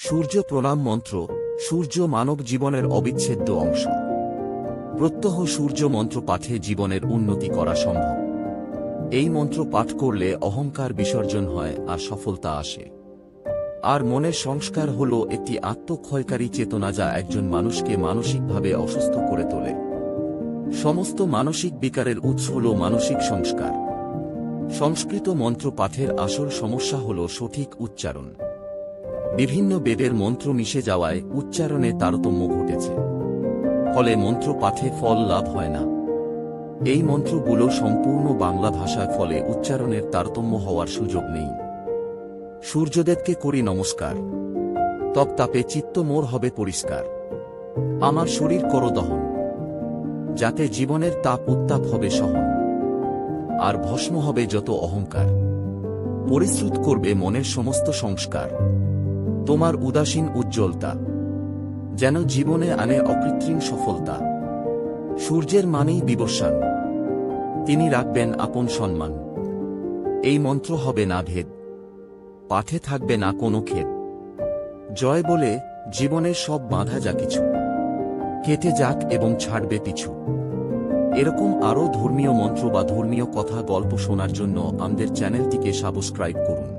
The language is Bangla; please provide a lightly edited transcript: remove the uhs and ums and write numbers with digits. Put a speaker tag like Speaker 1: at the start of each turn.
Speaker 1: সূর্য প্রণাম মন্ত্র। সূর্য মানব জীবনের অবিচ্ছেদ্য অংশ। প্রত্যহ সূর্য মন্ত্র পাঠে জীবনের উন্নতি করা সম্ভব। এই মন্ত্র পাঠ করলে অহংকার বিসর্জন হয় আর সফলতা আসে। আর মনের সংস্কার হল একটি আত্মক্ষয়কারী চেতনা যা একজন মানুষকে মানসিকভাবে অসুস্থ করে তোলে। সমস্ত মানসিক বিকারের উৎস হল মানসিক সংস্কার। সংস্কৃত মন্ত্র পাঠের আসল সমস্যা হল সঠিক উচ্চারণ। বিভিন্ন বেদের মন্ত্র মিশে যাওয়ায় উচ্চারণে তারতম্য ঘটেছে, ফলে মন্ত্র পাঠে ফল লাভ হয় না। এই মন্ত্রগুলো সম্পূর্ণ বাংলা ভাষায়, ফলে উচ্চারণের তারতম্য হওয়ার সুযোগ নেই। সূর্যদেবকে করি নমস্কার, তব তাপে চিত্ত মোর হবে পরিষ্কার। আমার শরীর করো দহন, যাতে জীবনের তাপ উত্তাপ হবে সহন। আর ভস্ম হবে যত অহংকার, পরিশ্রুত করবে মনের সমস্ত সংস্কার। তোমার উদাসীন উজ্জ্বলতা যেন জীবনে আনে অকৃত্রিম সফলতা। সূর্যের মানেই বিবস্বান, তিনি রাখবেন আপন সম্মান। এই মন্ত্র হবে না ভেদ, পাঠে থাকবে না কোনো খেদ। জয় বলে জীবনের সব বাধা যা কিছু কেটে যাক এবং ছাড়বে পিছু। এরকম আরও ধর্মীয় মন্ত্র বা ধর্মীয় কথা গল্প শোনার জন্য আমাদের চ্যানেলটিকে সাবস্ক্রাইব করুন।